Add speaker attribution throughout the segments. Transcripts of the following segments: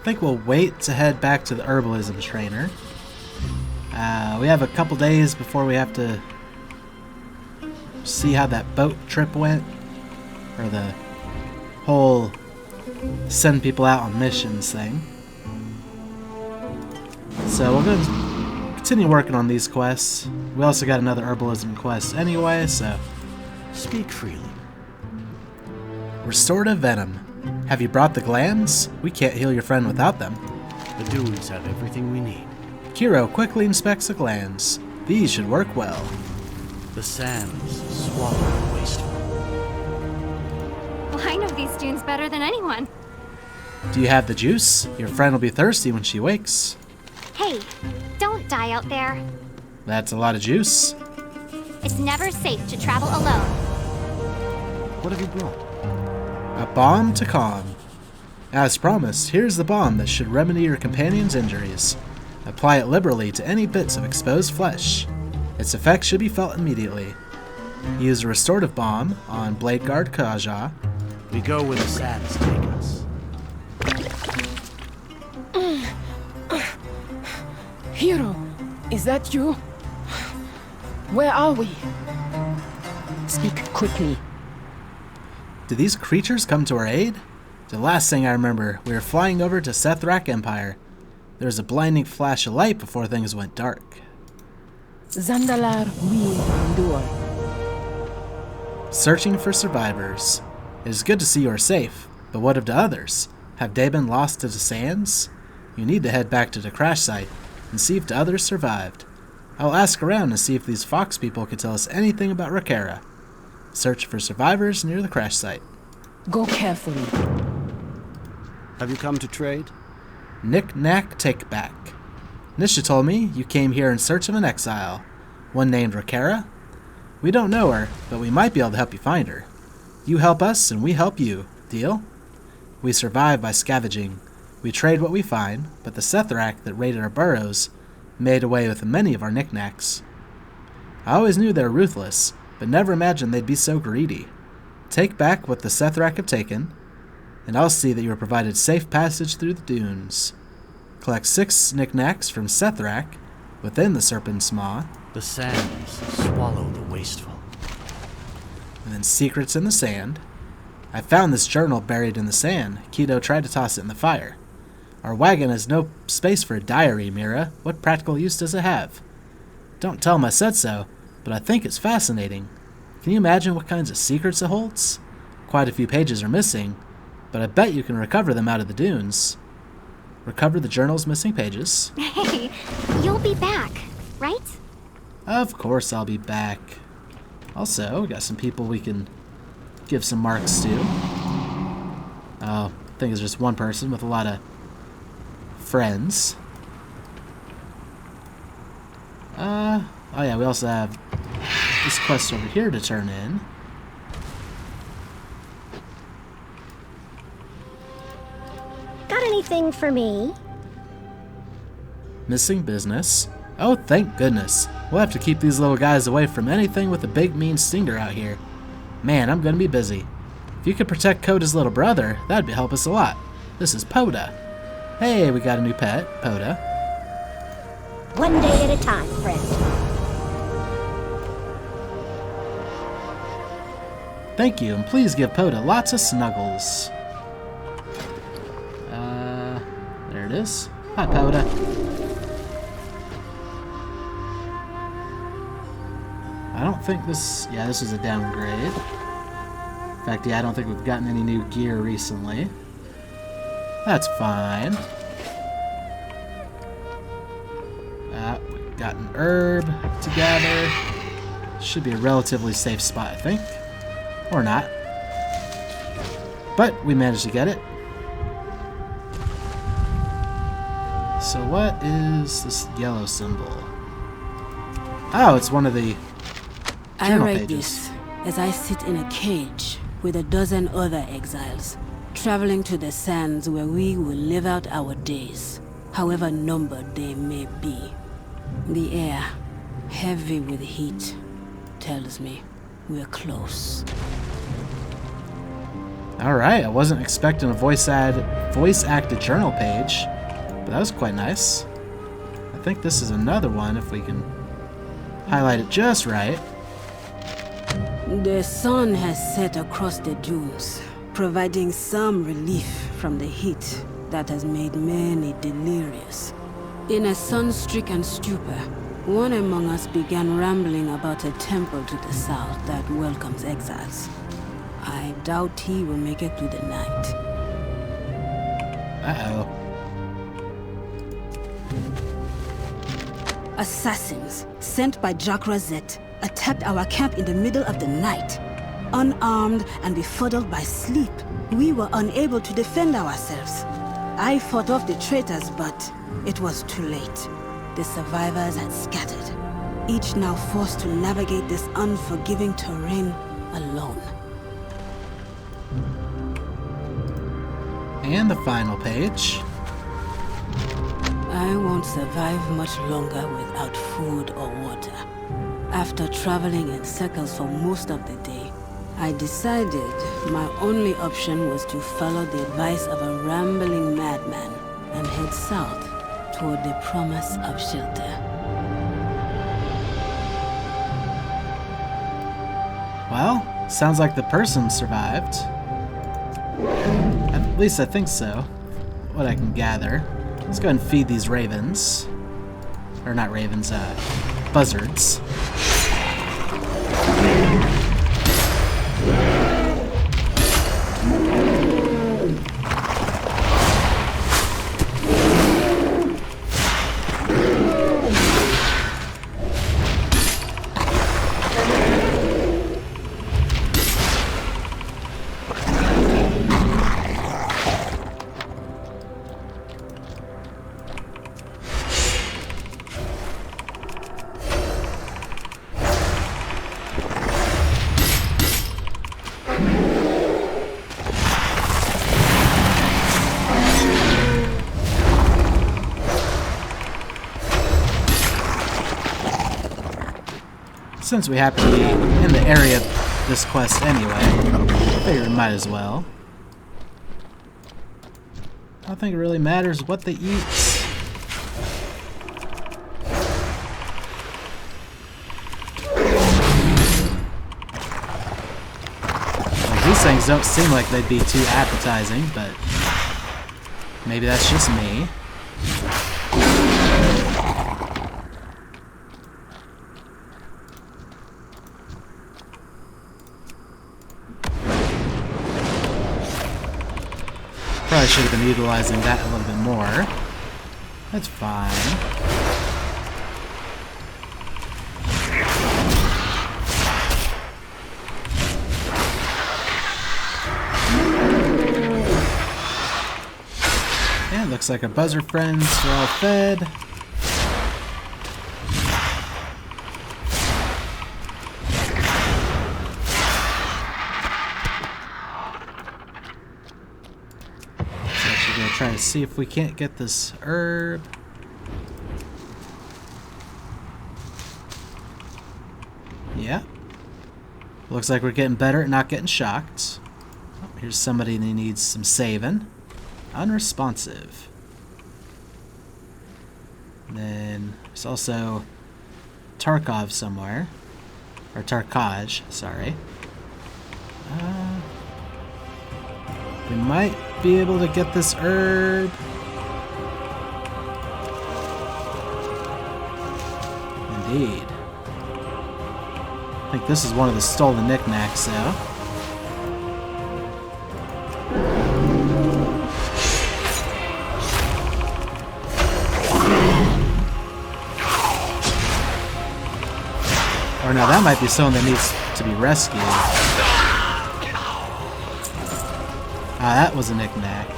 Speaker 1: think we'll wait to head back to the herbalism trainer. We have a couple days before we have to see how that boat trip went. Or the whole send people out on missions thing. So we're going to continue working on these quests. We also got another herbalism quest anyway, so...
Speaker 2: Speak freely.
Speaker 1: Restorative venom. Have you brought the glands? We can't heal your friend without them.
Speaker 2: The dunes have everything we need.
Speaker 1: Kiro quickly inspects the glands. These should work well.
Speaker 2: The sands swallow the wasteful.
Speaker 3: Well, I know these dunes better than anyone.
Speaker 1: Do you have the juice? Your friend will be thirsty when she wakes.
Speaker 3: Hey, don't die out there.
Speaker 1: That's a lot of juice.
Speaker 3: It's never safe to travel alone.
Speaker 2: What have you brought?
Speaker 1: A balm to calm. As promised, here's the balm that should remedy your companion's injuries. Apply it liberally to any bits of exposed flesh. Its effect should be felt immediately. Use a restorative balm on Blade Guard Kaja.
Speaker 2: We go where the sands take us.
Speaker 4: Hero, is that you? Where are we? Speak quickly.
Speaker 1: Do these creatures come to our aid? The last thing I remember, we were flying over to Sidetracked Empire. There was a blinding flash of light before things went dark.
Speaker 4: Zandalar we endure.
Speaker 1: Searching for survivors. It is good to see you are safe, but what of the others? Have they been lost to the sands? You need to head back to the crash site and see if the others survived. I'll ask around and see if these fox people can tell us anything about Rakera. Search for survivors near the crash site.
Speaker 4: Go carefully.
Speaker 2: Have you come to trade?
Speaker 1: Knick-knack, take back. Nisha told me you came here in search of an exile. One named Rakera? We don't know her, but we might be able to help you find her. You help us and we help you. Deal? We survive by scavenging. We trade what we find, but the Sethrak that raided our burrows made away with many of our knickknacks. I always knew they were ruthless, but never imagined they'd be so greedy. Take back what the Sethrak have taken, and I'll see that you are provided safe passage through the dunes. Collect 6 knickknacks from Sethrak within the Serpent's Maw.
Speaker 2: The sands swallow the wasteful.
Speaker 1: And then secrets in the sand. I found this journal buried in the sand. Kido tried to toss it in the fire. Our wagon has no space for a diary, Mira. What practical use does it have? Don't tell him I said so, but I think it's fascinating. Can you imagine what kinds of secrets it holds? Quite a few pages are missing, but I bet you can recover them out of the dunes. Recover the journal's missing pages.
Speaker 3: Hey, you'll be back, right?
Speaker 1: Of course I'll be back. Also, we got some people we can give some marks to. Oh, I think it's just one person with a lot of friends. Oh yeah, we also have this quest over here to turn in.
Speaker 5: Got anything for me?
Speaker 1: Missing business. Oh, thank goodness. We'll have to keep these little guys away from anything with a big mean stinger out here. Man, I'm gonna be busy. If you could protect Koda's little brother, that'd help us a lot. This is Poda. Hey, we got a new pet, Poda.
Speaker 5: One day at a time, friend.
Speaker 1: Thank you, and please give Poda lots of snuggles. There it is. Hi, Poda. I don't think this... Yeah, this is a downgrade. In fact, yeah, I don't think we've gotten any new gear recently. That's fine. We've got an herb to gather. Should be a relatively safe spot, I think. Or not. But we managed to get it. So what is this yellow symbol? Oh, it's one of the
Speaker 6: I
Speaker 1: journal
Speaker 6: write
Speaker 1: pages.
Speaker 6: this as I sit in a cage with a dozen other exiles, traveling to the sands where we will live out our days, however numbered they may be. The air, heavy with heat, tells me we're close.
Speaker 1: Alright, I wasn't expecting a voice-acted journal page, but that was quite nice. I think this is another one if we can highlight it just right.
Speaker 6: The sun has set across the dunes, providing some relief from the heat that has made many delirious. In a sun-stricken stupor, one among us began rambling about a temple to the south that welcomes exiles. I doubt he will make it through the night.
Speaker 1: Uh-oh.
Speaker 6: Assassins, sent by Jack Rosette, attacked our camp in the middle of the night. Unarmed and befuddled by sleep, we were unable to defend ourselves. I fought off the traitors, but it was too late. The survivors had scattered, each now forced to navigate this unforgiving terrain alone.
Speaker 1: And the final page.
Speaker 6: I won't survive much longer without food or water. After traveling in circles for most of the day, I decided my only option was to follow the advice of a rambling madman and head south toward the promise of shelter.
Speaker 1: Well, sounds like the person survived. At least I think so. What I can gather. Let's go ahead and feed these ravens. Or not ravens, buzzards. Since we happen to be in the area of this quest anyway, I figure we might as well. I don't think it really matters what they eat. Like, these things don't seem like they'd be too appetizing, but maybe that's just me. Probably should have been utilizing that a little bit more. That's fine. Yeah, looks like our buzzard friends are all fed. Try to see if we can't get this herb. Yeah. Looks like we're getting better at not getting shocked. Oh, here's somebody that needs some saving. Unresponsive. And then there's also Tarkov somewhere. Or Tarkaj, sorry. We might be able to get this herb. Indeed. I think this is one of the stolen knickknacks, though. Or no, that might be someone that needs to be rescued. Ah, that was a knick-knack.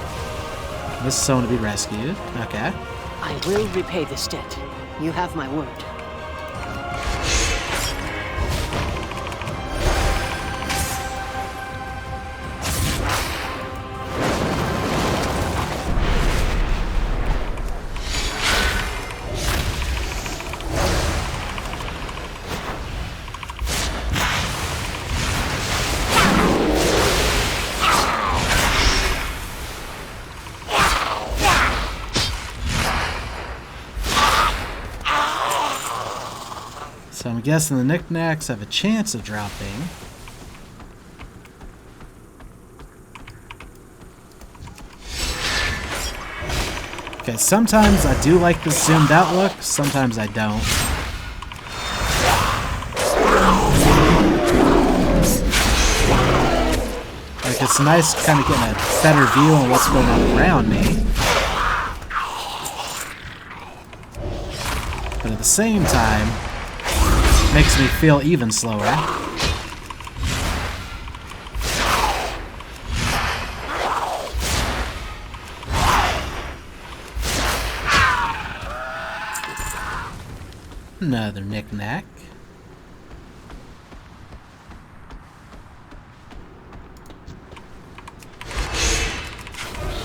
Speaker 1: This is someone to be rescued. Okay.
Speaker 7: I will repay this debt. You have my word.
Speaker 1: So I'm guessing the knickknacks have a chance of dropping. Okay, sometimes I do like the zoomed out look, sometimes I don't. Like, it's nice kind of getting a better view on what's going on around me. But at the same time, it makes me feel even slower. Another knick-knack.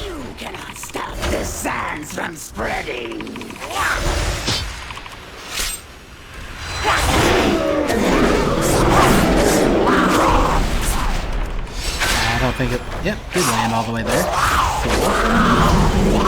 Speaker 8: You cannot stop the sands from spreading.
Speaker 1: I don't think it... Yep, did land all the way there. Cool.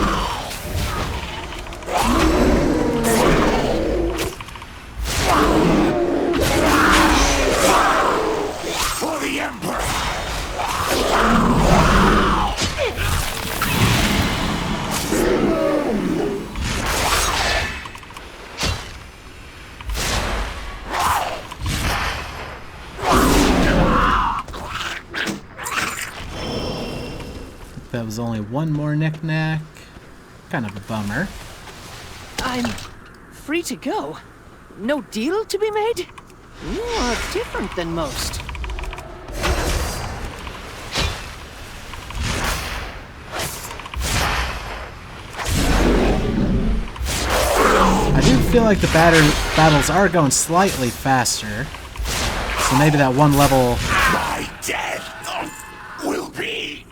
Speaker 1: That was only one more knick-knack. Kind of a bummer.
Speaker 7: I'm free to go. No deal to be made? You are different than most.
Speaker 1: I do feel like the battles are going slightly faster. So maybe that one level...
Speaker 8: My death will be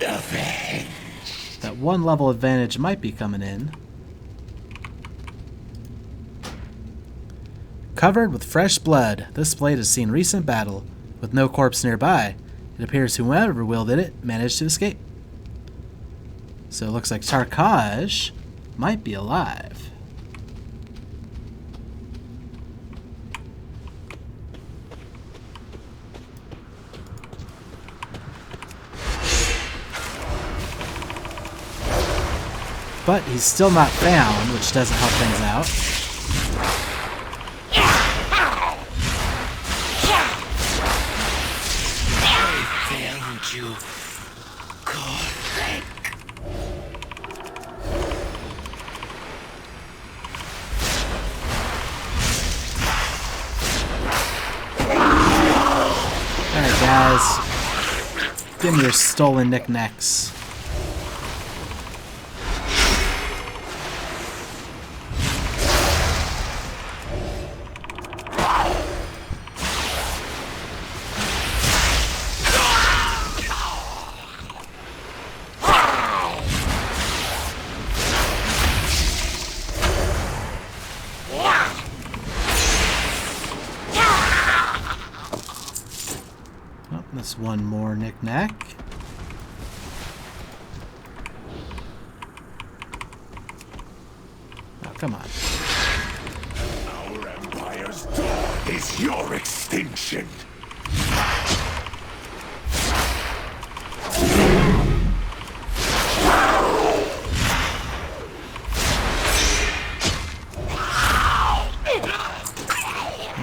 Speaker 8: avenged.
Speaker 1: That one level advantage might be coming in. Covered with fresh blood, this blade has seen recent battle. With no corpse nearby, it appears whoever wielded it managed to escape. So it looks like Tarkaj might be alive. But he's still not found, which doesn't help things out.
Speaker 8: You correct.
Speaker 1: Alright guys, give me your stolen knickknacks. That's one more knick-knack. Oh, come on.
Speaker 8: Our empire's dawn is your extinction.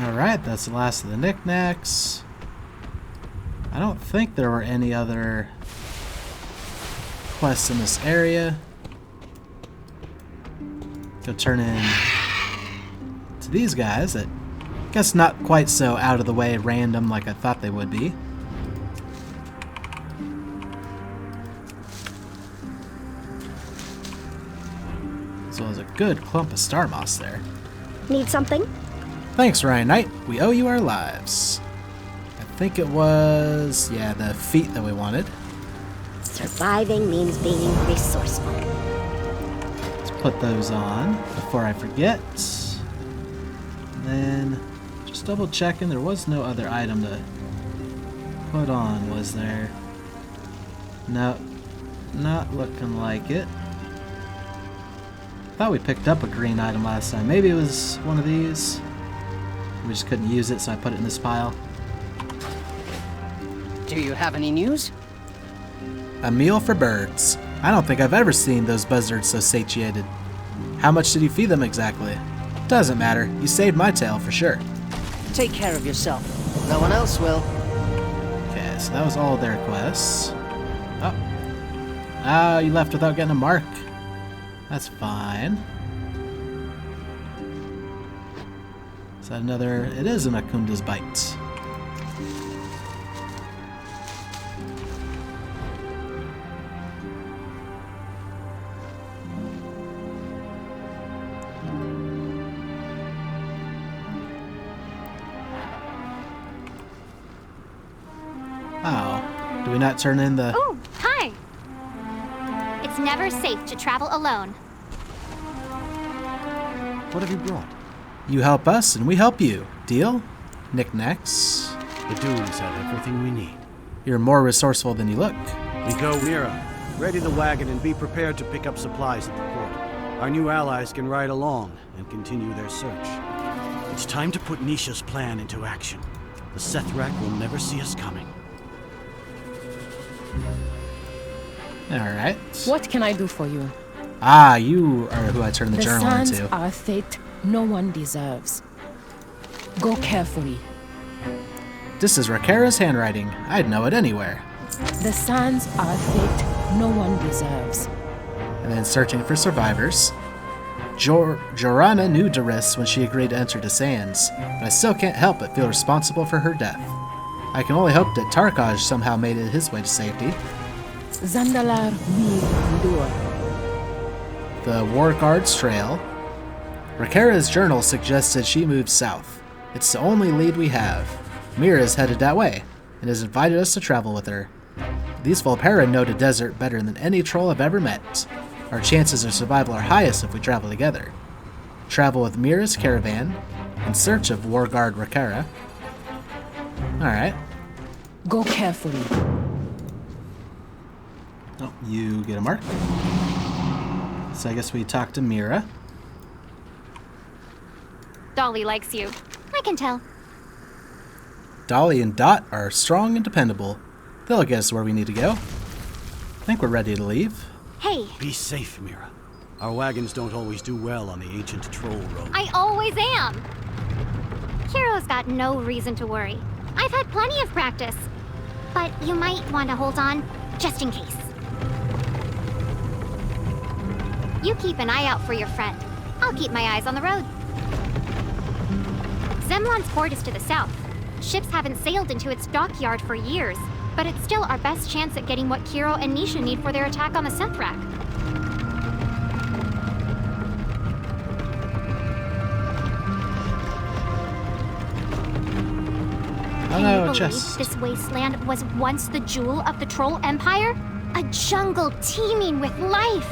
Speaker 1: Alright, that's the last of the knickknacks. I don't think there were any other quests in this area. Go turn in to these guys that I guess not quite so out of the way random like I thought they would be. As well as a good clump of star moss there.
Speaker 5: Need something?
Speaker 1: Thanks, Ryan Knight. We owe you our lives. I think it was, yeah, the feat that we wanted.
Speaker 5: Surviving means being resourceful.
Speaker 1: Let's put those on before I forget. And then, just double checking, there was no other item to put on, was there? No, not looking like it. Thought we picked up a green item last time. Maybe it was one of these. We just couldn't use it, so I put it in this pile.
Speaker 7: Do you have any news?
Speaker 1: A meal for birds. I don't think I've ever seen those buzzards so satiated. How much did you feed them exactly? Doesn't matter. You saved my tail for sure.
Speaker 7: Take care of yourself. No one else will.
Speaker 1: Okay, so that was all their quests. Oh. Ah, you left without getting a mark. That's fine. Is that another? It is an Akunda's bite. Oh, do we not turn in the...
Speaker 3: Ooh, hi! It's never safe to travel alone.
Speaker 2: What have you brought?
Speaker 1: You help us and we help you. Deal? Knickknacks.
Speaker 2: The dunes have everything we need.
Speaker 1: You're more resourceful than you look.
Speaker 2: We go, Mira. Ready the wagon and be prepared to pick up supplies at the port. Our new allies can ride along and continue their search. It's time to put Nisha's plan into action. The Sethrak will never see us coming.
Speaker 1: Alright.
Speaker 4: What can I do for you?
Speaker 1: Ah, you are who I turned the journal
Speaker 4: sands
Speaker 1: into.
Speaker 4: are fate no one deserves. Go carefully.
Speaker 1: This is Rakera's handwriting. I'd know it anywhere.
Speaker 4: The sands are fate no one deserves.
Speaker 1: And then searching for survivors. Jorana knew Doris when she agreed to enter the sands, but I still can't help but feel responsible for her death. I can only hope that Tarkaj somehow made it his way to safety.
Speaker 4: Zandalar will endure.
Speaker 1: The War Guard's trail. Rakera's journal suggested she moved south. It's the only lead we have. Mira's headed that way, and has invited us to travel with her. These Volpera know the desert better than any troll I've ever met. Our chances of survival are highest if we travel together. Travel with Mira's caravan, in search of War Guard Rakera. Alright.
Speaker 4: Go carefully.
Speaker 1: Oh, you get a mark. So I guess we talk to Mira.
Speaker 3: Dolly likes you. I can tell.
Speaker 1: Dolly and Dot are strong and dependable. They'll get us where we need to go. I think we're ready to leave.
Speaker 3: Hey,
Speaker 2: Be safe, Mira. Our wagons don't always do well on the ancient troll road.
Speaker 3: I always am. Kiro's got no reason to worry. I've had plenty of practice. But you might want to hold on, just in case. You keep an eye out for your friend. I'll keep my eyes on the road. Zemlon's port is to the south. Ships haven't sailed into its dockyard for years, but it's still our best chance at getting what Kiro and Nisha need for their attack on the Sethrak.
Speaker 1: Oh
Speaker 3: Can
Speaker 1: no,
Speaker 3: you
Speaker 1: a
Speaker 3: believe
Speaker 1: chest.
Speaker 3: this wasteland was once the jewel of the Troll Empire? A jungle teeming with life!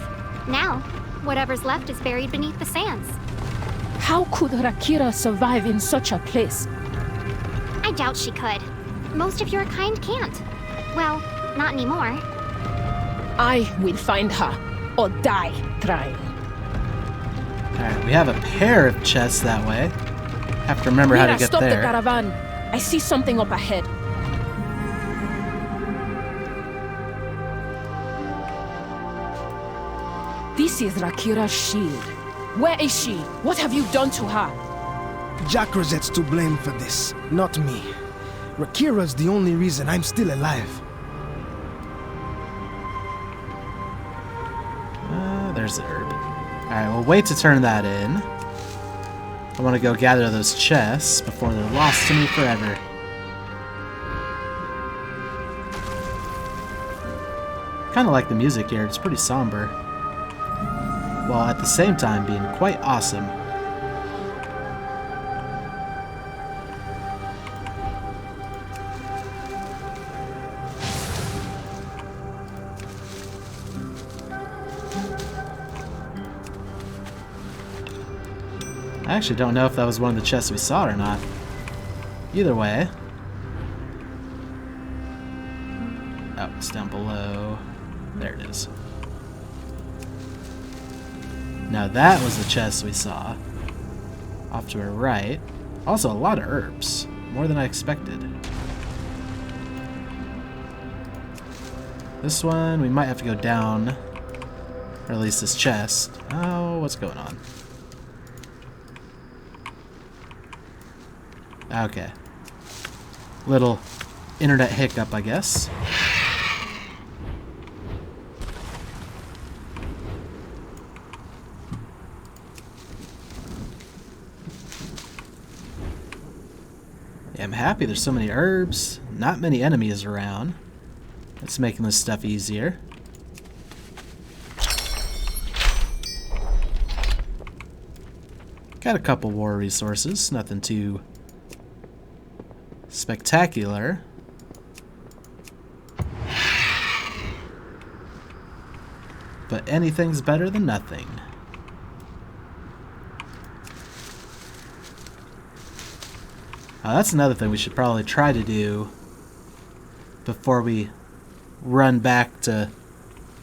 Speaker 3: Now, whatever's left is buried beneath the sands.
Speaker 4: How could Rakira survive in such a place?
Speaker 3: I doubt she could. Most of your kind can't. Well, not anymore.
Speaker 4: I will find her, or die trying.
Speaker 1: Alright, we have a pair of chests that way. Have to remember how to
Speaker 4: Mira,
Speaker 1: get
Speaker 4: stop the
Speaker 1: there.
Speaker 4: caravan. I see something up ahead. This is Rakira's shield. Where is she? What have you done to her?
Speaker 9: Jack Rosette's to blame for this, not me. Rakira's the only reason I'm still alive.
Speaker 1: There's the herb. Alright, we'll wait to turn that in. I want to go gather those chests before they're lost to me forever. Kind of like the music here, it's pretty somber. While at the same time being quite awesome. I actually don't know if that was one of the chests we saw or not. Either way. Oh, it's down below. There it is. Now that was the chest we saw. Off to our right. Also, a lot of herbs. More than I expected. This one, we might have to go down. Or at least this chest. Oh, what's going on? Okay. Little internet hiccup, I guess. Yeah, I'm happy there's so many herbs. Not many enemies around. That's making this stuff easier. Got a couple war resources. Nothing too spectacular. But anything's better than nothing. That's another thing we should probably try to do before we run back to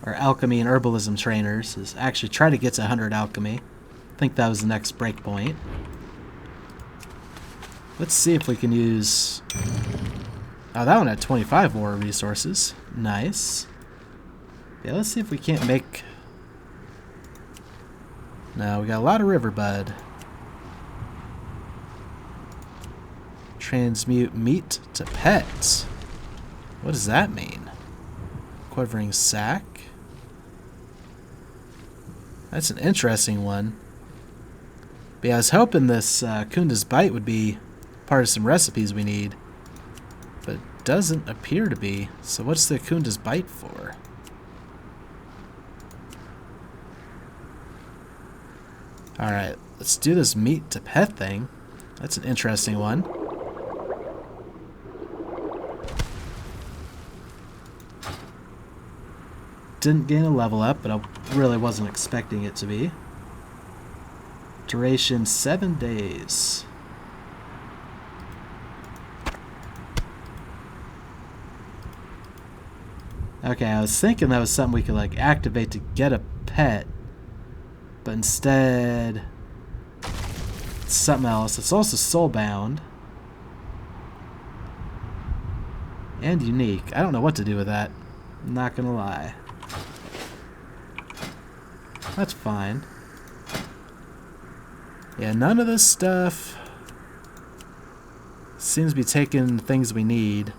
Speaker 1: our alchemy and herbalism trainers, is actually try to get to 100 alchemy. I think that was the next breakpoint. Let's see if we can use... Oh, that one had 25 war resources. Nice. Yeah, let's see if we can't make... No, we got a lot of river bud. Transmute meat to pet. What does that mean? Quivering sack? That's an interesting one. But yeah, I was hoping this Kunda's Bite would be part of some recipes we need. But it doesn't appear to be. So what's the Kunda's Bite for? Alright, let's do this meat to pet thing. That's an interesting one. Didn't gain a level up, but I really wasn't expecting it to be. Duration 7 days. Okay, I was thinking that was something we could like activate to get a pet, but instead it's something else. It's also soulbound and unique. I don't know what to do with that. I'm not gonna lie. That's fine. Yeah, none of this stuff seems to be taking things we need.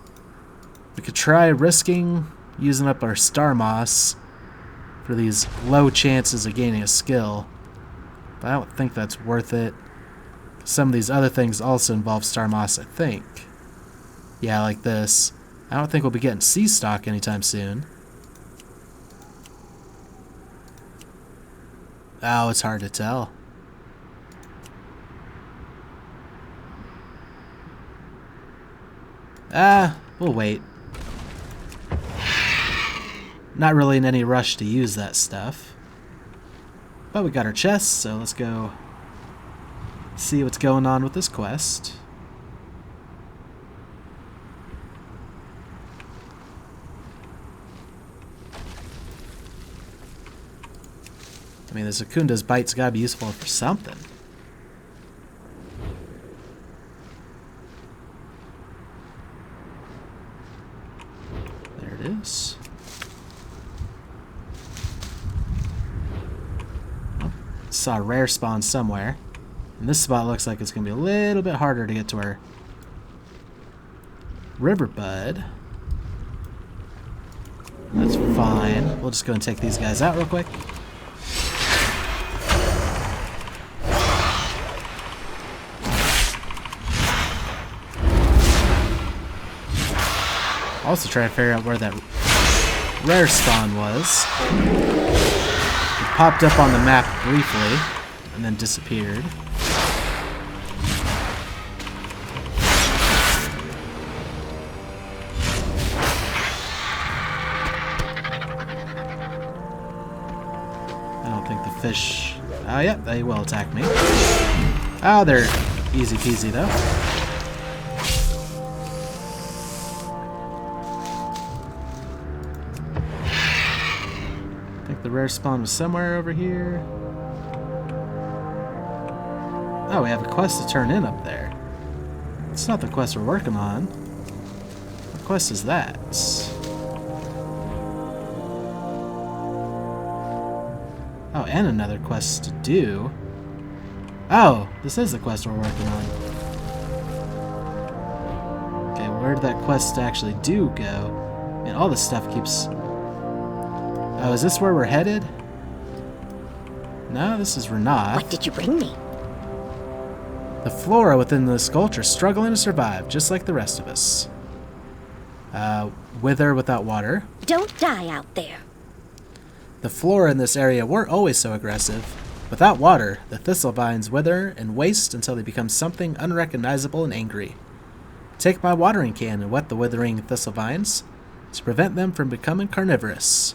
Speaker 1: We could try risking using up our star moss for these low chances of gaining a skill, but I don't think that's worth it. Some of these other things also involve star moss, I think. Yeah, like this. I don't think we'll be getting sea stock anytime soon. Oh, it's hard to tell. We'll wait. Not really in any rush to use that stuff. But we got our chests, so let's go see what's going on with this quest. I mean, this Akunda's Bite's gotta be useful for something. There it is. Oh, saw a rare spawn somewhere. And this spot looks like it's gonna be a little bit harder to get to our river bud. That's fine. We'll just go and take these guys out real quick. Also try to figure out where that rare spawn was. It popped up on the map briefly and then disappeared. I don't think the fish... Oh yeah, they will attack me. Oh, they're easy peasy though. The rare spawn was somewhere over here. Oh, we have a quest to turn in up there. It's not the quest we're working on. What quest is that? Oh, and another quest to do. Oh, this is the quest we're working on. Okay, where did that quest to actually do go? And all this stuff keeps... Oh, is this where we're headed? No, this is Renath.
Speaker 5: What did you bring me?
Speaker 1: The flora within this culture struggling to survive, just like the rest of us. Wither without water.
Speaker 5: Don't die out there.
Speaker 1: The flora in this area weren't always so aggressive. Without water, the thistle vines wither and waste until they become something unrecognizable and angry. Take my watering can and wet the withering thistle vines to prevent them from becoming carnivorous.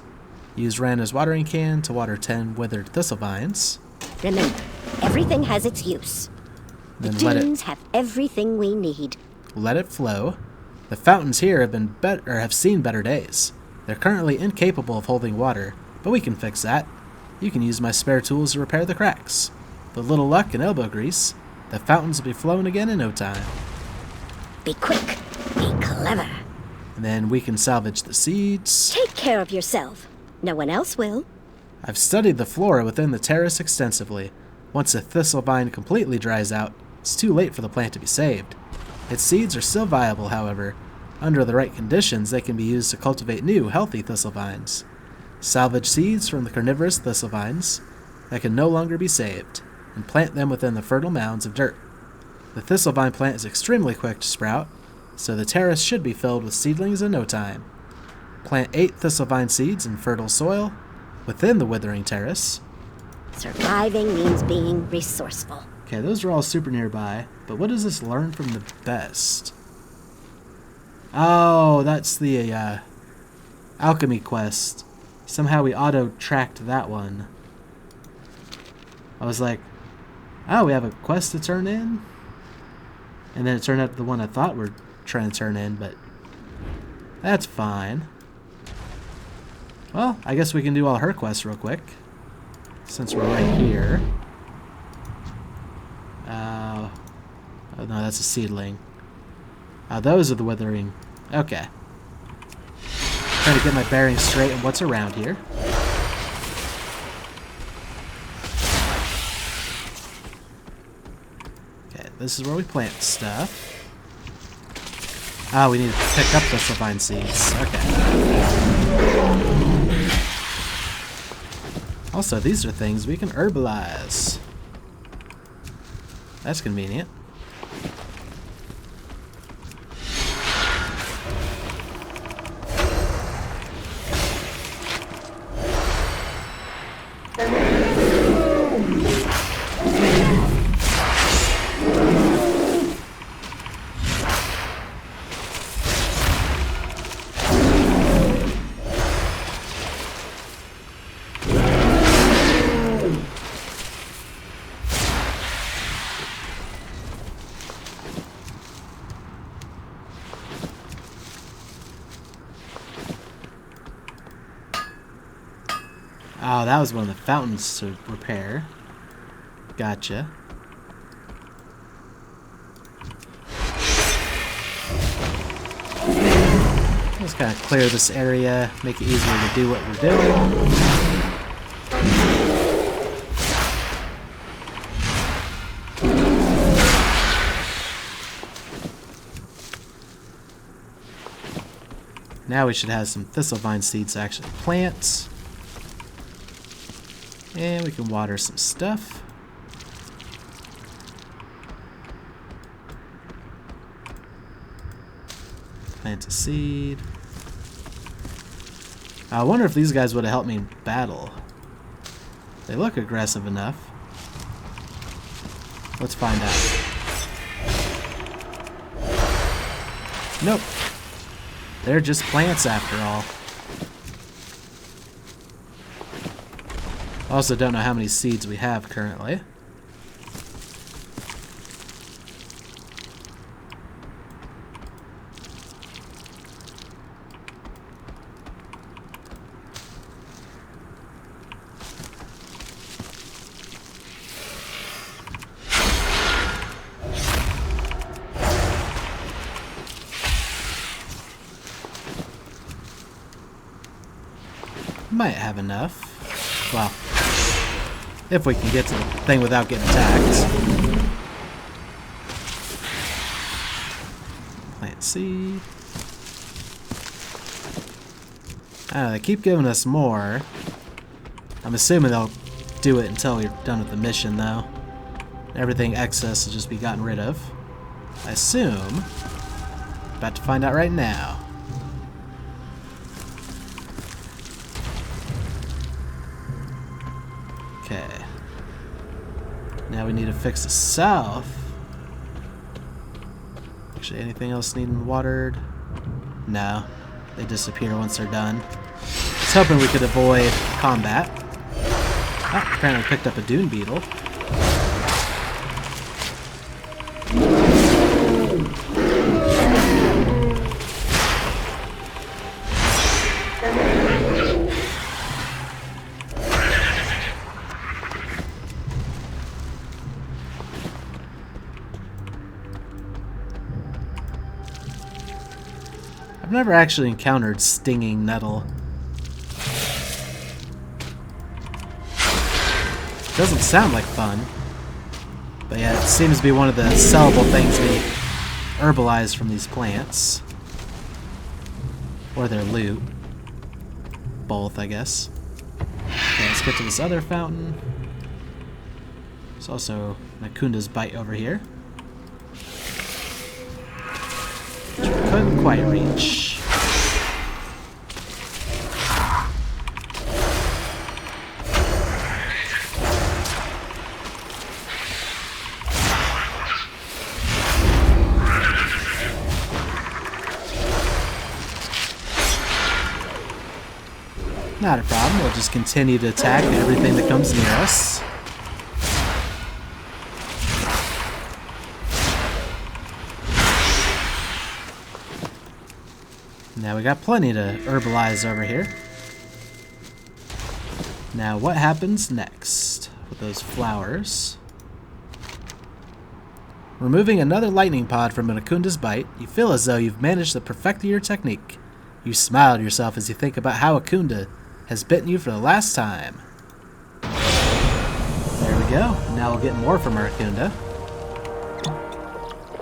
Speaker 1: Use Rana's watering can to water 10 withered thistle vines.
Speaker 5: Remember, everything has its use. The
Speaker 1: Then
Speaker 5: dunes have everything we need.
Speaker 1: let it flow. The fountains here have seen better days. They're currently incapable of holding water, but we can fix that. You can use my spare tools to repair the cracks. With a little luck and elbow grease, the fountains will be flowing again in no time.
Speaker 5: Be quick. Be clever.
Speaker 1: And then we can salvage the seeds.
Speaker 5: Take care of yourself. No one else will.
Speaker 1: I've studied the flora within the terrace extensively. Once a thistle vine completely dries out, it's too late for the plant to be saved. Its seeds are still viable, however. Under the right conditions, they can be used to cultivate new, healthy thistle vines. Salvage seeds from the carnivorous thistle vines that can no longer be saved, and plant them within the fertile mounds of dirt. The thistle vine plant is extremely quick to sprout, so the terrace should be filled with seedlings in no time. Plant 8 thistle vine seeds in fertile soil within the withering terrace.
Speaker 5: Surviving means being resourceful.
Speaker 1: Okay, those are all super nearby, but what does this learn from the best? Oh, that's the alchemy quest. Somehow we auto-tracked that one. I was like, oh, we have a quest to turn in? And then it turned out the one I thought we're trying to turn in, but that's fine. Well, I guess we can do all her quests real quick, since we're right here. Oh no, that's a seedling. Those are the withering. Okay. Trying to get my bearings straight on what's around here. Okay, this is where we plant stuff. We need to pick up the Sylvine seeds. Okay. Also, these are things we can herbalize. That's convenient. Oh, that was one of the fountains to repair. Gotcha. Let's kind of clear this area, make it easier to do what we're doing. Now we should have some thistlevine seeds to actually plant. And we can water some stuff. Plant a seed. I wonder if these guys would have helped me in battle. They look aggressive enough. Let's find out. Nope. They're just plants after all. Also don't know how many seeds we have currently. Might have enough. Well, if we can get to the thing without getting attacked. Plant seed. I don't know, they keep giving us more. I'm assuming they'll do it until we're done with the mission, though. Everything excess will just be gotten rid of. I assume. About to find out right now. Okay. Now we need to fix the south. Actually, anything else needing watered? No. They disappear once they're done. I was hoping we could avoid combat. Oh, apparently picked up a dune beetle. I've never actually encountered stinging nettle. Doesn't sound like fun. But yeah, it seems to be one of the sellable things we herbalize from these plants. Or their loot. Both, I guess. Okay, let's get to this other fountain. There's also Nakunda's Bite over here. Which we couldn't quite reach. Not a problem, we'll just continue to attack everything that comes near us. Now we got plenty to herbalize over here. Now what happens next with those flowers? Removing another lightning pod from Nakunda's Bite, you feel as though you've managed to perfect your technique. You smile to yourself as you think about how Akunda has bitten you for the last time. There we go. Now we'll get more from our Akunda.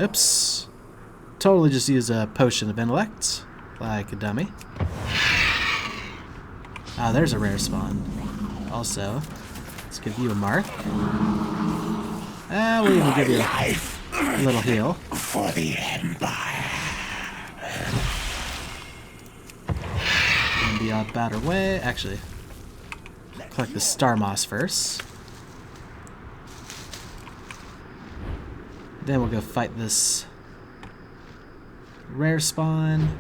Speaker 1: Oops. Totally just use a potion of intellect. Like a dummy. Ah, there's a rare spawn. Also, let's give you a mark. We'll even give you a little heal.
Speaker 8: For the Empire.
Speaker 1: And be about our way. Actually, collect the star moss first. Then we'll go fight this rare spawn.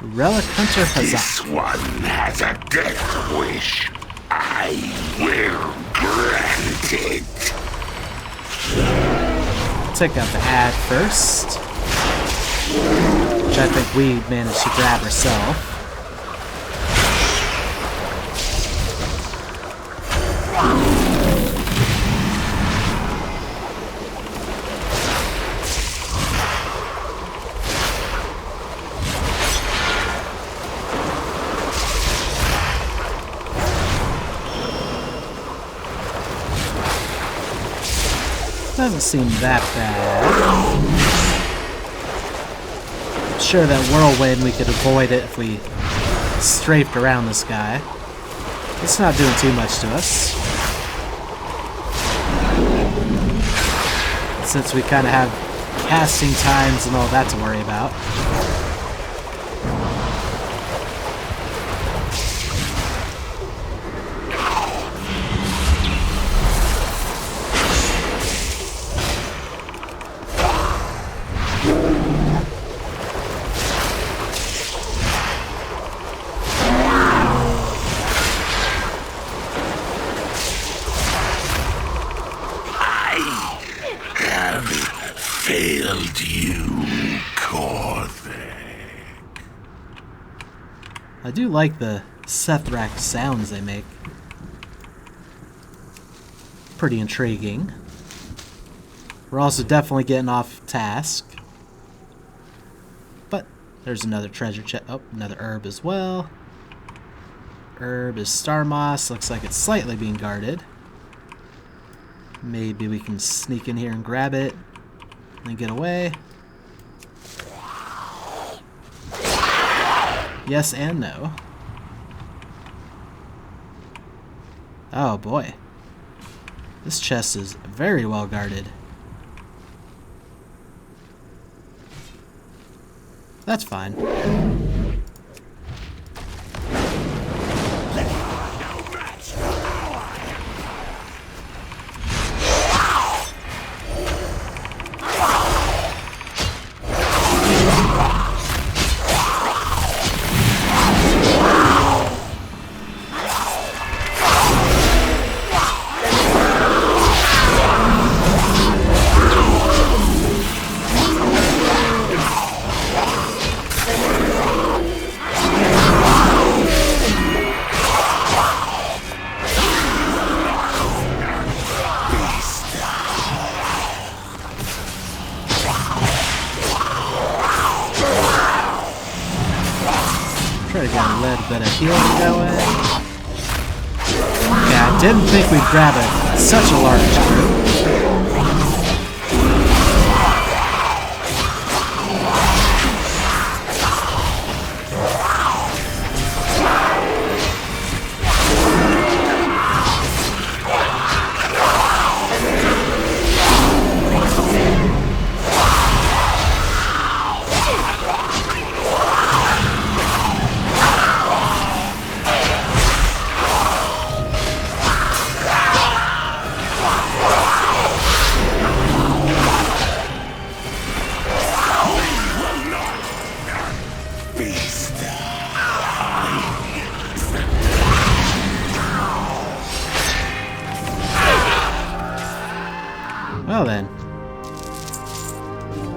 Speaker 1: Relic Hunter Huzzah.
Speaker 8: This one has a death wish. I will grant it.
Speaker 1: Take out the ad first, which I think we managed to grab ourselves. Doesn't seem that bad. I'm sure that whirlwind we could avoid it if we strafed around this guy. It's not doing too much to us. Since we kind of have casting times and all that to worry about.
Speaker 8: Failed you, Corvette.
Speaker 1: I do like the sidetracked sounds they make. Pretty intriguing. We're also definitely getting off task. But There's another treasure chest. Oh, another herb as well. Herb is star moss. Looks like it's slightly being guarded. Maybe we can sneak in here and grab it and get away. Yes and no. Oh boy. This chest is very well guarded. That's fine. Try to get a little bit of healing going. Yeah, I didn't think we'd grab such a large group. Well then.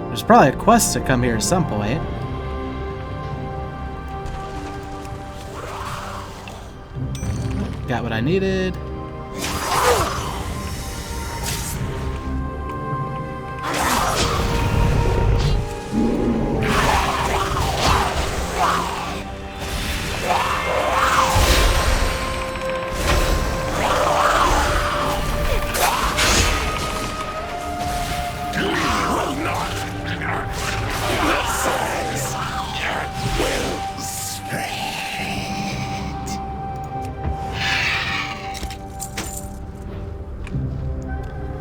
Speaker 1: There's probably a quest to come here at some point. Got what I needed.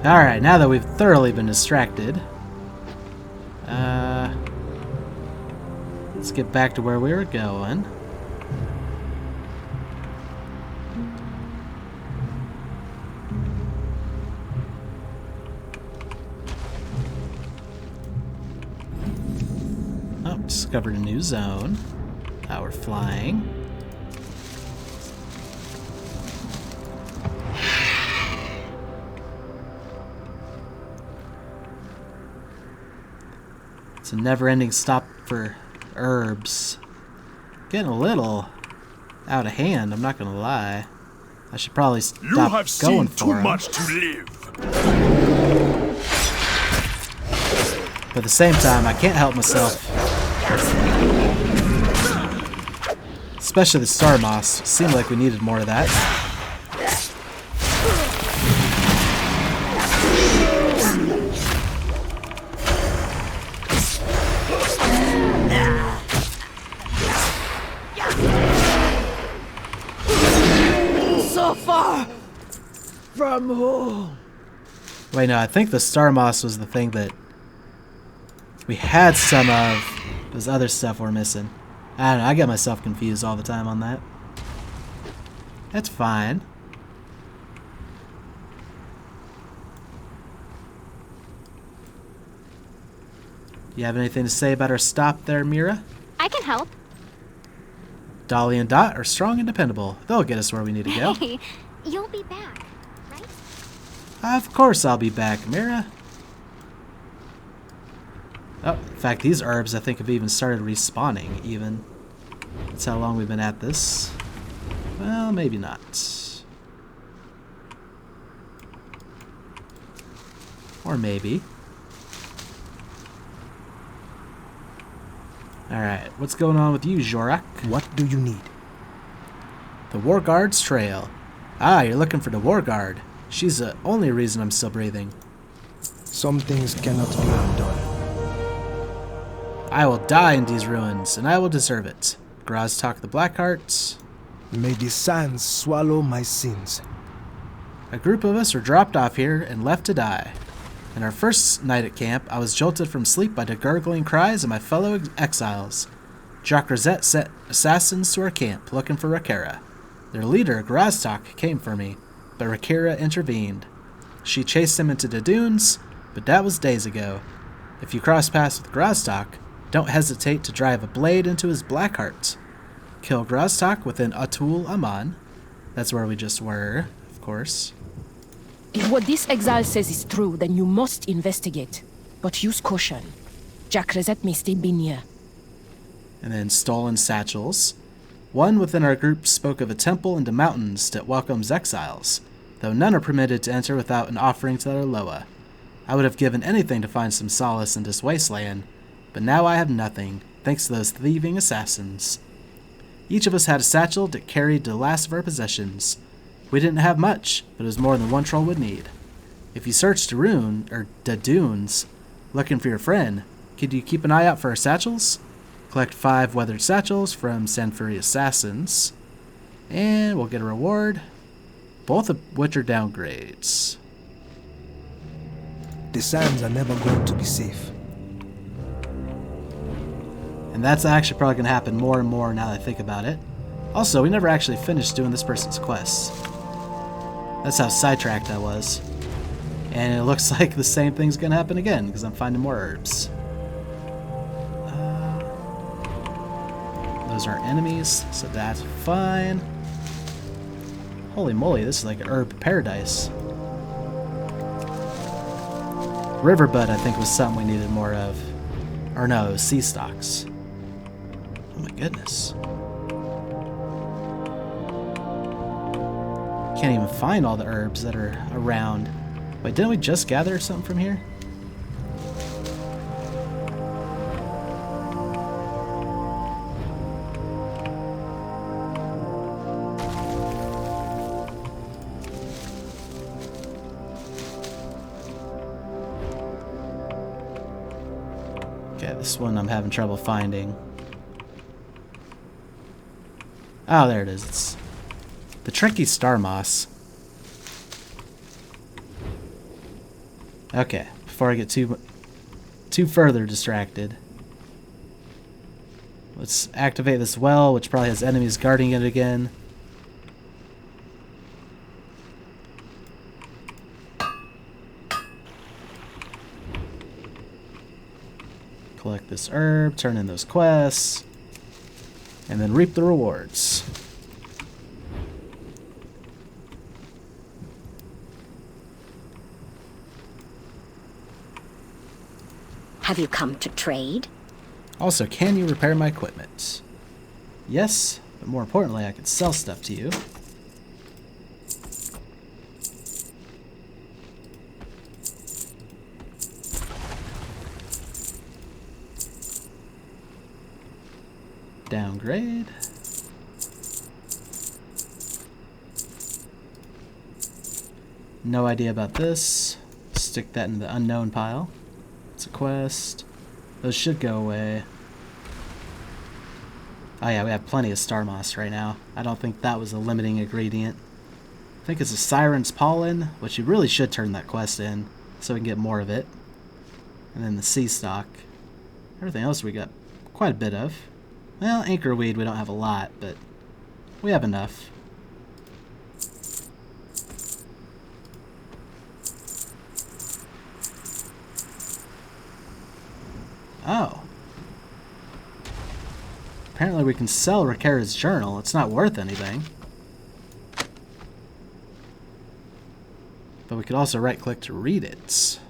Speaker 1: Alright, now that we've thoroughly been distracted, let's get back to where we were going. Oh, discovered a new zone. Now we're flying. It's a never-ending stop for herbs. Getting a little out of hand, I'm not gonna lie. I should probably stop going for them.
Speaker 8: Much to live.
Speaker 1: But at the same time, I can't help myself. Especially the star moss. Seemed like we needed more of that.
Speaker 7: From home.
Speaker 1: Wait, no, I think the star moss was the thing that we had some of. Those other stuff we're missing. I don't know, I get myself confused all the time on that. That's fine. You have anything to say about our stop there, Mira?
Speaker 3: I can help.
Speaker 1: Dolly and Dot are strong and dependable. They'll get us where we need to go.
Speaker 3: Hey, you'll be back, right?
Speaker 1: Of course I'll be back, Mira. Oh, in fact, these herbs I think have even started respawning, even. That's how long we've been at this. Well, maybe not. Or maybe. Alright, what's going on with you, Jorak?
Speaker 9: What do you need?
Speaker 1: The War Guard's trail. Ah, you're looking for the War Guard. She's the only reason I'm still breathing.
Speaker 9: Some things cannot be undone.
Speaker 1: I will die in these ruins, and I will deserve it. Groztok the Blackheart.
Speaker 9: May the sands swallow my sins.
Speaker 1: A group of us were dropped off here and left to die. In our first night at camp, I was jolted from sleep by the gurgling cries of my fellow exiles. Jock Rosette sent assassins to our camp looking for Rakera. Their leader, Groztok, came for me, but Rakera intervened. She chased him into the dunes, but that was days ago. If you cross paths with Groztok, don't hesitate to drive a blade into his black heart. Kill Groztok within Atul Aman. That's where we just were, of course.
Speaker 4: If what this exile says is true, then you must investigate. But use caution. Jack Rosette may still be near.
Speaker 1: And then stolen satchels. One within our group spoke of a temple in the mountains that welcomes exiles, though none are permitted to enter without an offering to their Loa. I would have given anything to find some solace in this wasteland, but now I have nothing, thanks to those thieving assassins. Each of us had a satchel that carried the last of our possessions. We didn't have much, but it was more than one troll would need. If you search the dunes, looking for your friend, could you keep an eye out for our satchels? Collect 5 weathered satchels from Sanfuri assassins, and we'll get a reward, both of which are downgrades.
Speaker 9: The sands are never going to be safe.
Speaker 1: And that's actually probably going to happen more and more now that I think about it. Also, we never actually finished doing this person's quests. That's how sidetracked I was. And it looks like the same thing's going to happen again, because I'm finding more herbs. Those aren't enemies, so that's fine. Holy moly, this is like herb paradise. Riverbud, I think, was something we needed more of. Or no, it was sea stalks. Oh my goodness. Can't even find all the herbs that are around. Wait, didn't we just gather something from here? Okay, this one I'm having trouble finding. Oh, there it is. It's the tricky star moss. Okay, before I get too further distracted, let's activate this well, which probably has enemies guarding it again. Collect this herb, turn in those quests, and then reap the rewards.
Speaker 5: Have you come to trade?
Speaker 1: Also, can you repair my equipment? Yes, but more importantly, I can sell stuff to you. Downgrade. No idea about this. Stick that in the unknown pile. It's a quest. Those should go away. Oh yeah, we have plenty of star moss right now. I don't think that was a limiting ingredient. I think it's a siren's pollen, which you really should turn that quest in so we can get more of it. And then the sea stock. Everything else we got quite a bit of. Well, anchorweed we don't have a lot, but we have enough. Oh. Apparently we can sell Rakera's journal. It's not worth anything. But we could also right-click to read it.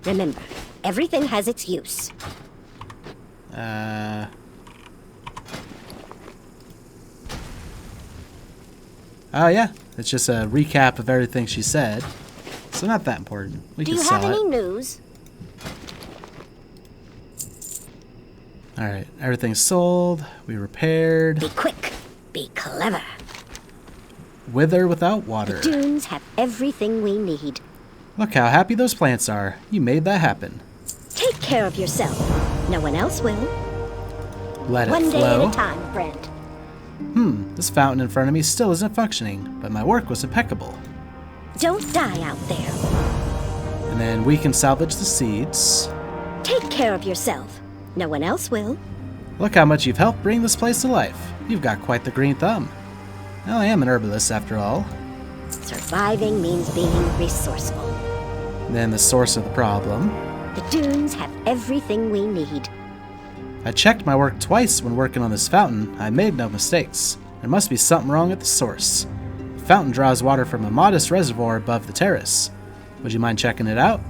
Speaker 5: Remember, everything has its use.
Speaker 1: Oh yeah, it's just a recap of everything she said. So not that important. We
Speaker 5: Do
Speaker 1: can
Speaker 5: you
Speaker 1: sell
Speaker 5: have any
Speaker 1: it.
Speaker 5: news?
Speaker 1: Alright, everything's sold. We repaired.
Speaker 5: Be quick. Be clever.
Speaker 1: Wither without water.
Speaker 5: The dunes have everything we need.
Speaker 1: Look how happy those plants are. You made that happen.
Speaker 5: Take care of yourself. No one else will.
Speaker 1: Let it
Speaker 5: One day
Speaker 1: flow.
Speaker 5: at a time, friend.
Speaker 1: This fountain in front of me still isn't functioning, but my work was impeccable.
Speaker 5: Don't die out there.
Speaker 1: And then we can salvage the seeds.
Speaker 5: Take care of yourself. No one else will.
Speaker 1: Look how much you've helped bring this place to life. You've got quite the green thumb. Well, I am an herbalist after all.
Speaker 5: Surviving means being resourceful.
Speaker 1: Then the source of the problem.
Speaker 5: The dunes have everything we need.
Speaker 1: I checked my work twice when working on this fountain. I made no mistakes. There must be something wrong at the source. The fountain draws water from a modest reservoir above the terrace. Would you mind checking it out?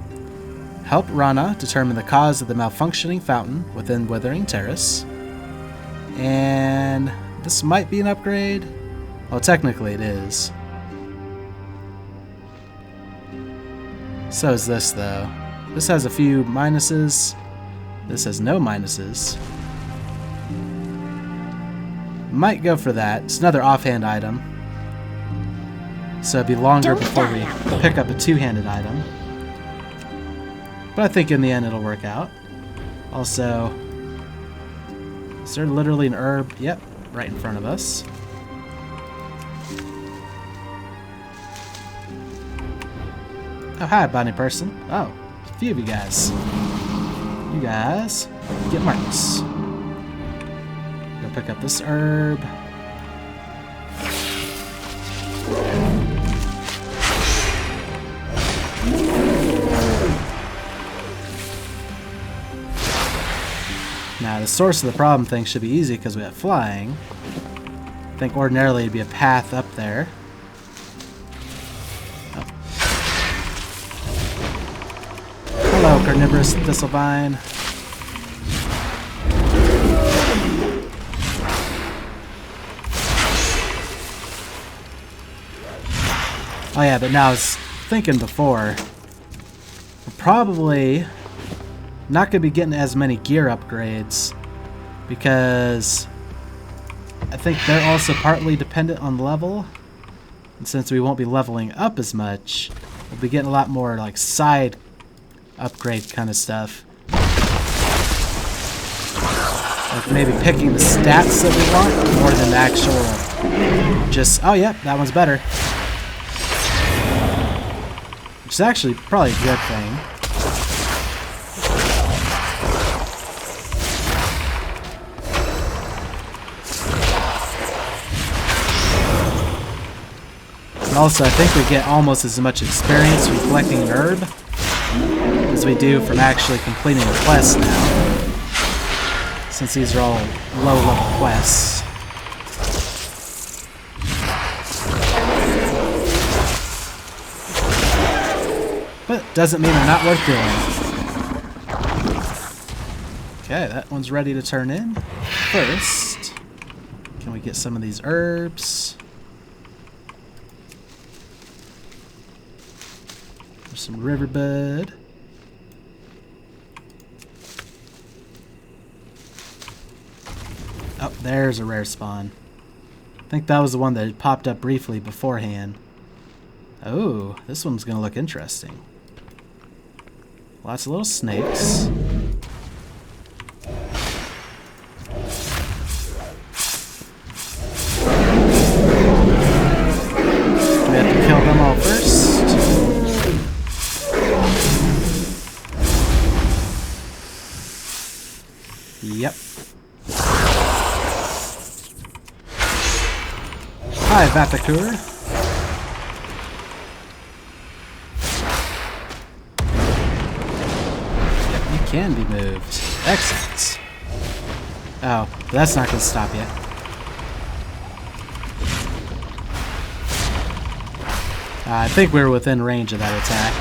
Speaker 1: Help Rana determine the cause of the malfunctioning fountain within Withering Terrace. And this might be an upgrade. Well, technically it is. So is this, though. This has a few minuses. This has no minuses. Might go for that. It's another offhand item. So it'd be longer before we pick up a two-handed item. But I think in the end it'll work out. Also, is there literally an herb? Yep, right in front of us. Oh, hi, bunny person. Oh, a few of you guys. You guys get marks. Go pick up this herb. Now, the source of the problem thing should be easy because we have flying. I think ordinarily it'd be a path up there. Oh. Hello, carnivorous thistlevine. Oh yeah, but now I was thinking before, we're probably not going to be getting as many gear upgrades because I think they're also partly dependent on level. And since we won't be leveling up as much, we'll be getting a lot more like side upgrade kind of stuff. Like maybe picking the stats that we want more than the actual just, oh yeah, that one's better. Which is actually probably a good thing. Also, I think we get almost as much experience from collecting an herb as we do from actually completing a quest now, since these are all low-level quests. But doesn't mean they're not worth doing. Okay, that one's ready to turn in. First, can we get some of these herbs? Some riverbud. Oh, there's a rare spawn. I think that was the one that had popped up briefly beforehand. Oh, this one's gonna look interesting. Lots of little snakes. Do we have to kill them all first? Yep. Hi, Vatakur. Yep, you can be moved. Excellent. Oh, but that's not going to stop you. I think we were within range of that attack.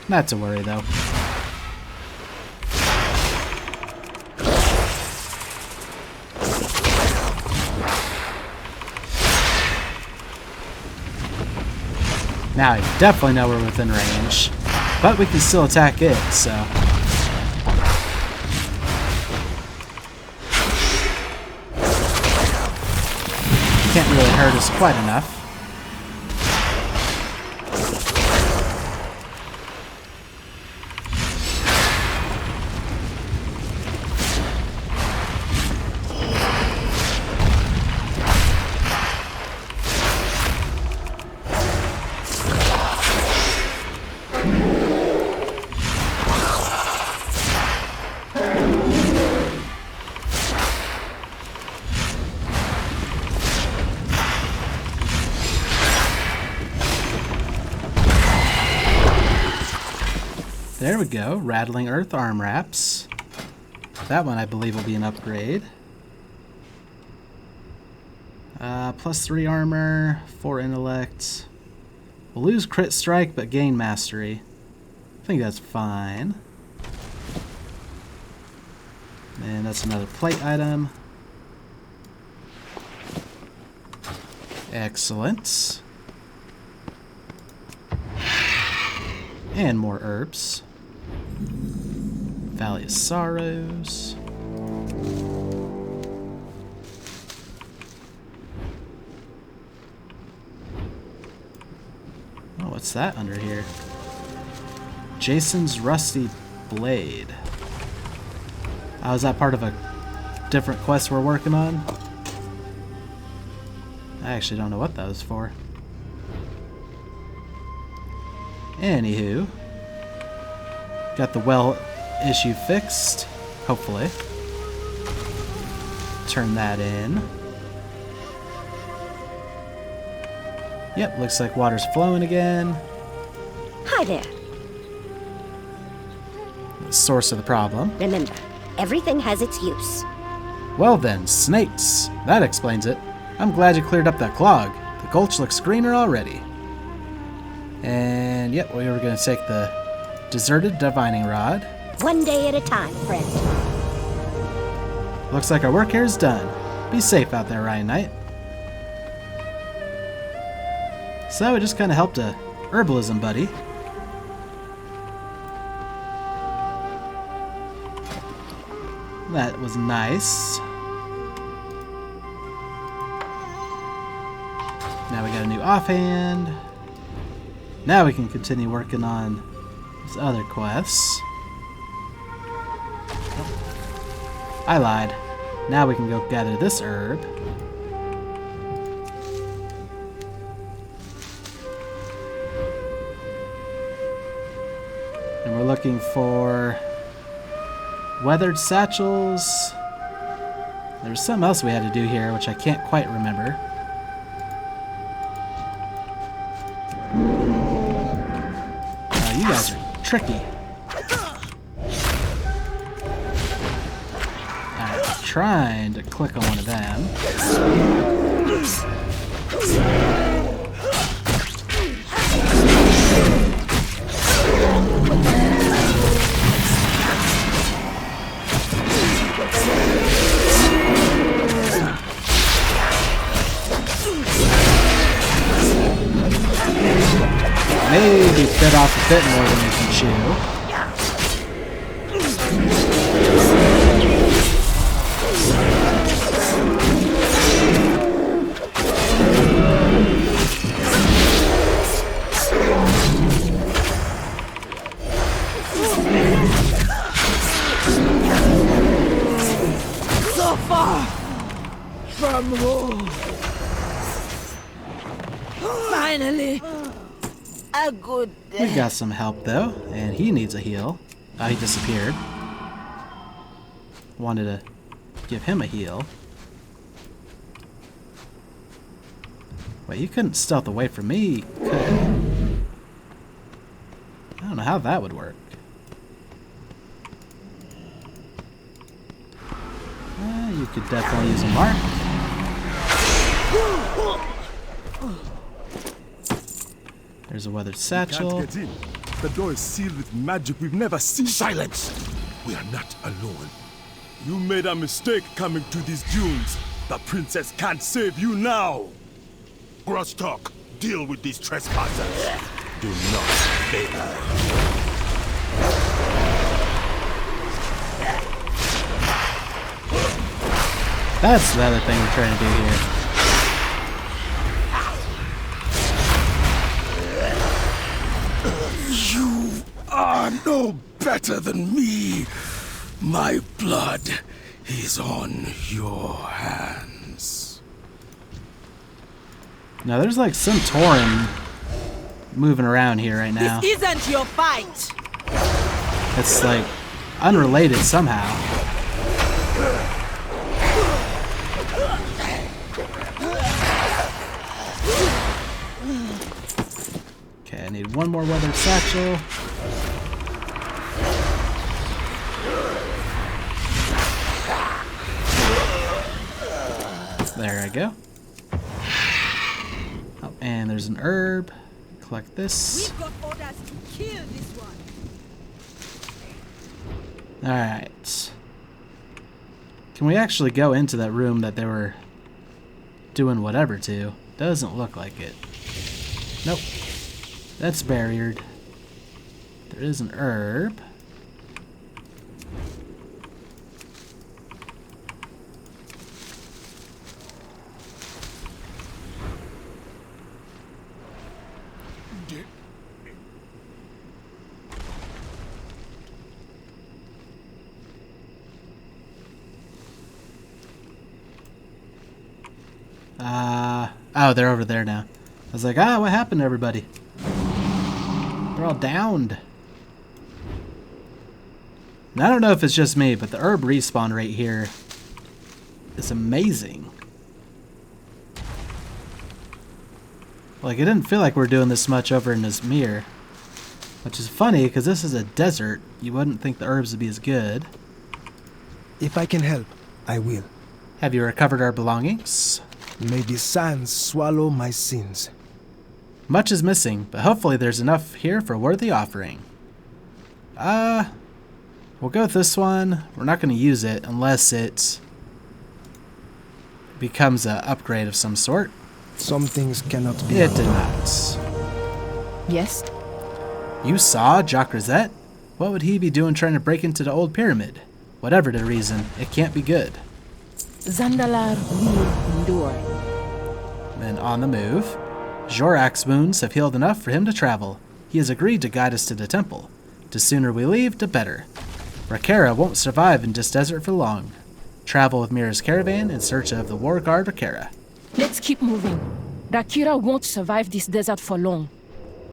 Speaker 1: Not to worry, though. Now, I definitely know we're within range, but we can still attack it, so. can't really hurt us quite enough. There we go, Rattling Earth Arm Wraps. That one I believe will be an upgrade. +3 armor, 4 intellect. We'll lose crit strike but gain mastery. I think that's fine. And that's another plate item. Excellent. And more herbs. Valley of Sorrows. Oh, what's that under here? Jason's Rusty Blade. Oh, is that part of a different quest we're working on? I actually don't know what that was for. Anywho, got the well issue fixed, hopefully. Turn that in. Yep, looks like water's flowing again.
Speaker 5: Hi there.
Speaker 1: The source of the problem.
Speaker 5: Remember, everything has its use.
Speaker 1: Well then, snakes. That explains it. I'm glad you cleared up that clog. The gulch looks greener already. And yep, we were going to take the deserted divining rod.
Speaker 5: One day at a time, friend.
Speaker 1: Looks like our work here is done. Be safe out there, Ryan Knight. So we just kind of helped a herbalism buddy. That was nice. Now we got a new offhand. Now we can continue working on these other quests. Oh, I lied. Now we can go gather this herb. And we're looking for weathered satchels. There was something else we had to do here, which I can't quite remember. You guys are tricky. I'm trying to click on one of them. Maybe bit off a bit more than you can chew.
Speaker 10: So far from home. Finally. A good day.
Speaker 1: We got some help though, and he needs a heal. Oh, he disappeared. Wanted to give him a heal. Wait, you couldn't stealth away from me, could you? I don't know how that would work. You could definitely use a mark. There's a weathered satchel.
Speaker 11: Can't get in. The door is sealed with magic we've never seen. Silence! We are not alone. You made a mistake coming to these dunes. The princess can't save you now. Grostalk, deal with these trespassers. Do not fail.
Speaker 1: That's the other thing we're trying to do here.
Speaker 11: are no better than me. My blood is on your hands.
Speaker 1: Now there's like some Tauren moving around here right now.
Speaker 10: This isn't your fight.
Speaker 1: It's like unrelated somehow. Okay, I need one more weathered satchel. There I go. Oh, and there's an herb. Collect this.
Speaker 10: We've got orders to kill this one.
Speaker 1: Alright. Can we actually go into that room that they were doing whatever to? Doesn't look like it. Nope. That's barriered. There is an herb. Oh, they're over there now. I was like, what happened to everybody? They're all downed. And I don't know if it's just me, but the herb respawn rate here is amazing. Like, it didn't feel like we were doing this much over in Izmir. Which is funny, because this is a desert. You wouldn't think the herbs would be as good.
Speaker 9: If I can help, I will.
Speaker 1: Have you recovered our belongings?
Speaker 9: May the sands swallow my sins.
Speaker 1: Much is missing, but hopefully there's enough here for a worthy offering. We'll go with this one. We're not going to use it unless it becomes an upgrade of some sort.
Speaker 9: Some things cannot be.
Speaker 1: It did not.
Speaker 4: Yes?
Speaker 1: You saw Jacques Rosette? What would he be doing trying to break into the old pyramid? Whatever the reason, it can't be good.
Speaker 4: Zandalar will endure.
Speaker 1: And on the move, Jorak's wounds have healed enough for him to travel. He has agreed to guide us to the temple. The sooner we leave, the better. Rakera won't survive in this desert for long. Travel with Mira's caravan in search of the war guard Rakera.
Speaker 4: Let's keep moving. Rakira won't survive this desert for long.